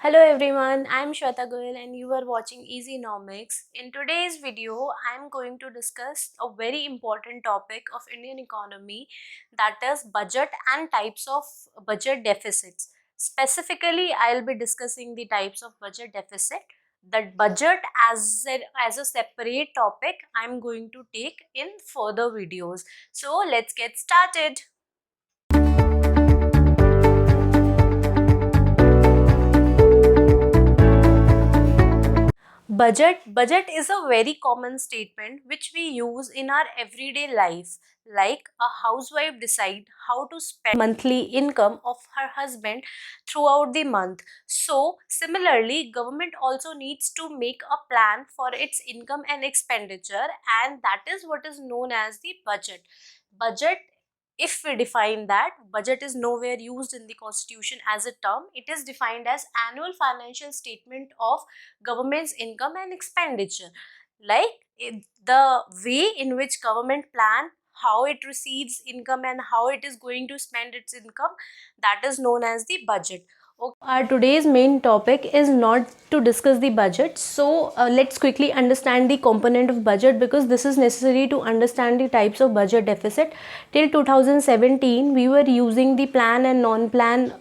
Hello everyone, I am Shweta Goyal and you are watching Easynomics. In today's video, I am going to discuss a very important topic of Indian economy, that is budget and types of budget deficits. Specifically, I will be discussing the types of budget deficit. The budget as a separate topic I am going to take in further videos. So let's get started. Budget is a very common statement which we use in our everyday life. Like a housewife decide how to spend monthly income of her husband throughout the month. So similarly, government also needs to make a plan for its income and expenditure, and that is what is known as the budget. Budget, if we define that, budget is nowhere used in the constitution as a term. It is defined as annual financial statement of government's income and expenditure. Like the way in which government plan how it receives income and how it is going to spend its income, that is known as the budget. Okay. Our today's main topic is not to discuss the budget, so let's quickly understand the component of budget, because this is necessary to understand the types of budget deficit. Till 2017 we were using the plan and non-plan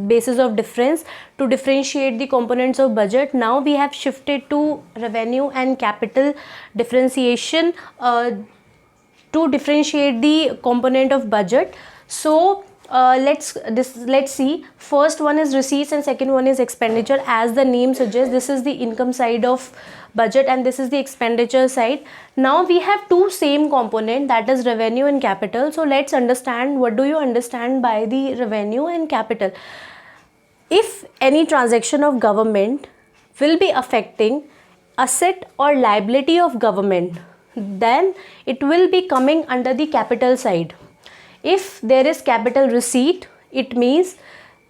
basis of difference to differentiate the components of budget. Now we have shifted to revenue and capital differentiation to differentiate the component of budget. So let's see. First one is receipts and second one is expenditure. As the name suggests, this is the income side of budget and this is the expenditure side. Now we have two same component, that is revenue and capital. So let's understand, what do you understand by the revenue and capital. If any transaction of government will be affecting asset or liability of government, then it will be coming under the capital side. If there is capital receipt, it means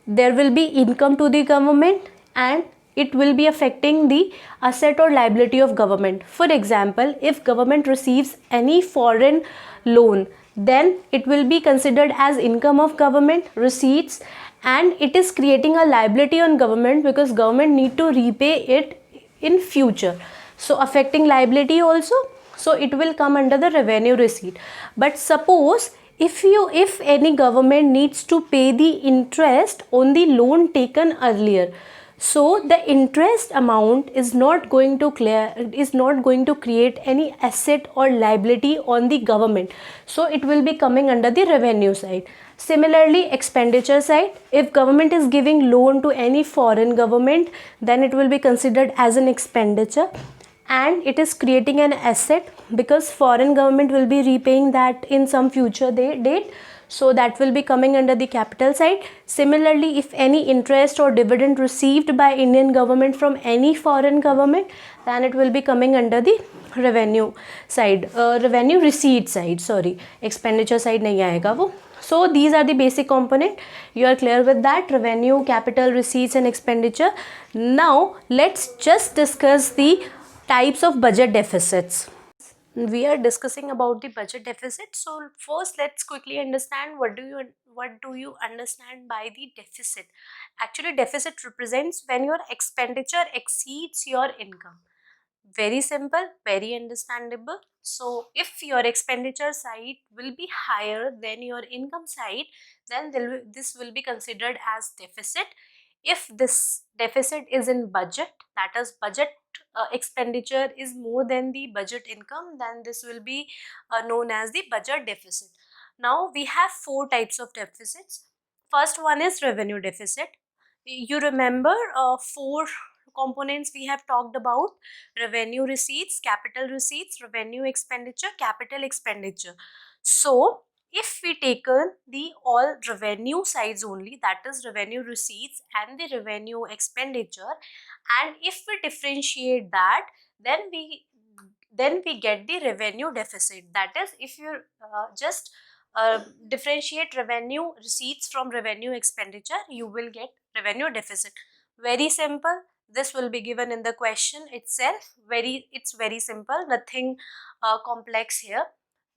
there will be income to the government and it will be affecting the asset or liability of government. For example, if government receives any foreign loan, then it will be considered as income of government receipts, and it is creating a liability on government because government need to repay it in future, so affecting liability also. So it will come under the revenue receipt. But suppose if any government needs to pay the interest on the loan taken earlier, so the interest amount is not going to create any asset or liability on the government, so it will be coming under the revenue side. Similarly, expenditure side, if government is giving loan to any foreign government, then it will be considered as an expenditure and it is creating an asset because foreign government will be repaying that in some future date, so that will be coming under the capital side. Similarly, if any interest or dividend received by Indian government from any foreign government, then it will be coming under the revenue side, revenue receipt side, sorry, expenditure side nahi aayega wo. So these are the basic component. You are clear with that, revenue, capital, receipts and expenditure. Now let's just discuss the types of budget deficits. We are discussing about the budget deficit. So first let's quickly understand what do you understand by the deficit. Actually, deficit represents when your expenditure exceeds your income. Very simple, very understandable. So if your expenditure side will be higher than your income side, then this will be considered as deficit. If this deficit is in budget, that is budget expenditure is more than the budget income, then this will be known as the budget deficit. Now we have four types of deficits. First one is revenue deficit. You remember four components we have talked about: revenue receipts, capital receipts, revenue expenditure, capital expenditure. So if we taken the all revenue sides only, that is revenue receipts and the revenue expenditure, and if we differentiate that, then we get the revenue deficit. That is, if you just differentiate revenue receipts from revenue expenditure, you will get revenue deficit. Very simple. This will be given in the question itself. It's very simple, nothing complex here.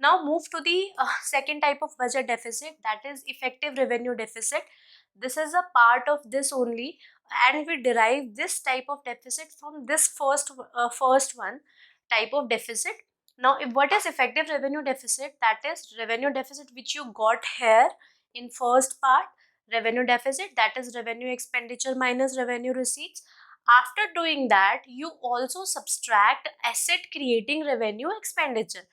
Now move to the second type of budget deficit, that is effective revenue deficit. This is a part of this only, and we derive this type of deficit from this first one type of deficit. Now, what is effective revenue deficit? That is revenue deficit which you got here in first part. Revenue deficit, that is revenue expenditure minus revenue receipts. After doing that, you also subtract asset creating revenue expenditure.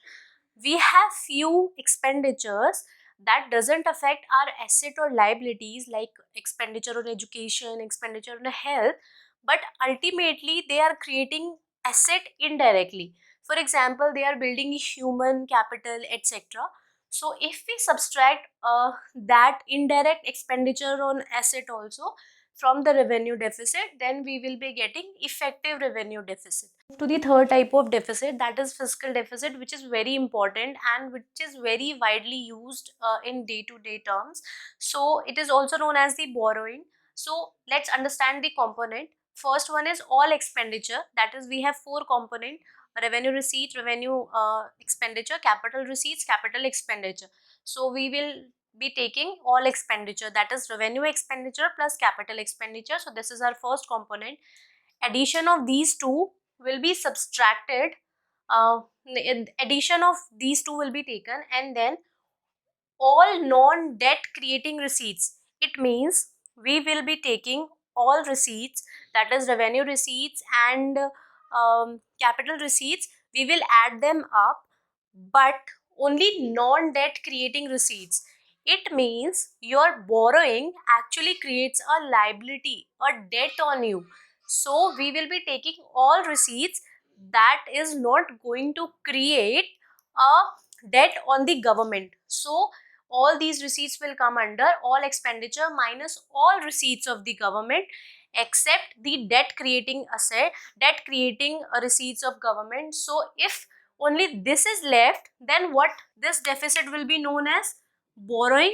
We have few expenditures that doesn't affect our asset or liabilities, like expenditure on education, expenditure on health, but ultimately they are creating asset indirectly. For example, they are building human capital, etc. So if we subtract that indirect expenditure on asset also from the revenue deficit, then we will be getting effective revenue deficit. To the third type of deficit, that is fiscal deficit, which is very important and which is very widely used in day-to-day terms. So it is also known as the borrowing. So let's understand the component. First one is all expenditure, that is we have four component: revenue receipt, revenue expenditure, capital receipts, capital expenditure. So we will be taking all expenditure, that is revenue expenditure plus capital expenditure. So this is our first component. Addition of these two will be subtracted, addition of these two will be taken, and then all non-debt creating receipts. It means we will be taking all receipts, that is revenue receipts and capital receipts, we will add them up, but only non-debt creating receipts. It means your borrowing actually creates a liability, a debt on you. So we will be taking all receipts that is not going to create a debt on the government. So all these receipts will come under all expenditure minus all receipts of the government, except the debt creating asset, debt creating receipts of government. So if only this is left, then what this deficit will be known as? Borrowing.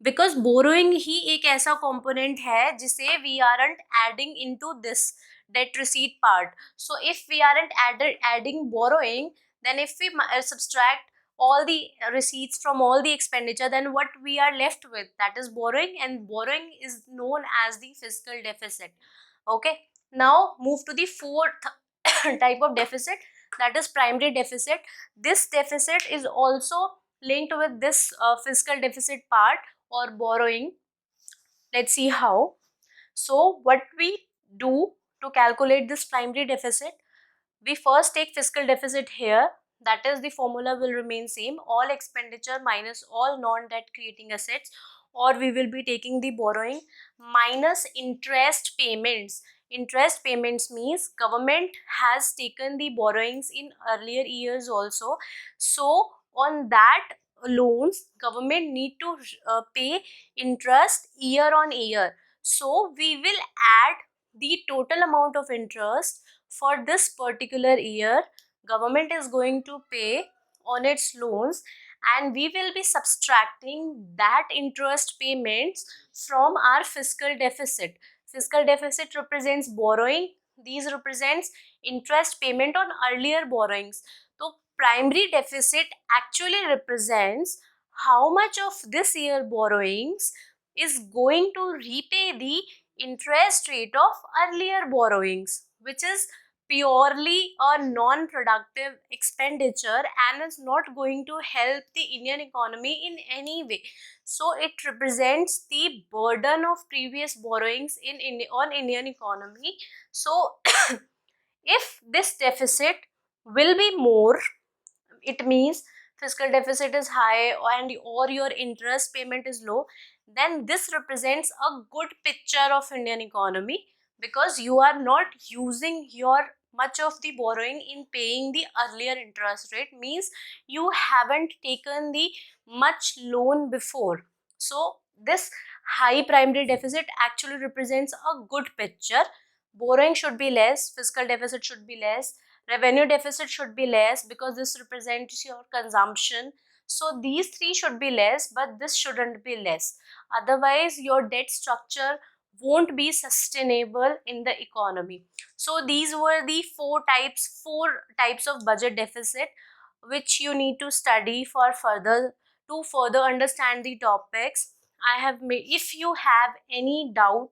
Because borrowing ही एक ऐसा component है जिसे we aren't adding into this debt receipt part. So if we aren't adding borrowing, then if we subtract all the receipts from all the expenditure, then what we are left with, that is borrowing, and borrowing is known as the fiscal deficit. Okay, now move to the fourth type of deficit, that is primary deficit. This deficit is also linked with this fiscal deficit part or borrowing. Let's see how. So what we do to calculate this primary deficit, we first take fiscal deficit here, that is the formula will remain same, all expenditure minus all non-debt creating assets, or we will be taking the borrowing minus interest payments. Interest payments means government has taken the borrowings in earlier years also, so on that loans government need to pay interest year on year. So we will add the total amount of interest for this particular year government is going to pay on its loans, and we will be subtracting that interest payments from our fiscal deficit. Fiscal deficit represents borrowing, these represents interest payment on earlier borrowings. So primary deficit actually represents how much of this year borrowings is going to repay the interest rate of earlier borrowings, which is purely a non-productive expenditure and is not going to help the Indian economy in any way. So it represents the burden of previous borrowings on Indian economy. So if this deficit will be more, it means fiscal deficit is high and or your interest payment is low, then this represents a good picture of Indian economy, because you are not using your much of the borrowing in paying the earlier interest rate, means you haven't taken the much loan before. So this high primary deficit actually represents a good picture. Borrowing should be less, fiscal deficit should be less, revenue deficit should be less because this represents your consumption. So these three should be less, but this shouldn't be less. Otherwise your debt structure won't be sustainable in the economy. So these were the four types of budget deficit which you need to study for further to further understand the topics. I have made. If you have any doubt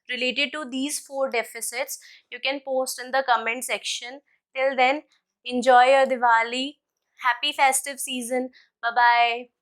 related to these four deficits, you can post in the comment section. Till then, enjoy your Diwali. Happy festive season. Bye bye.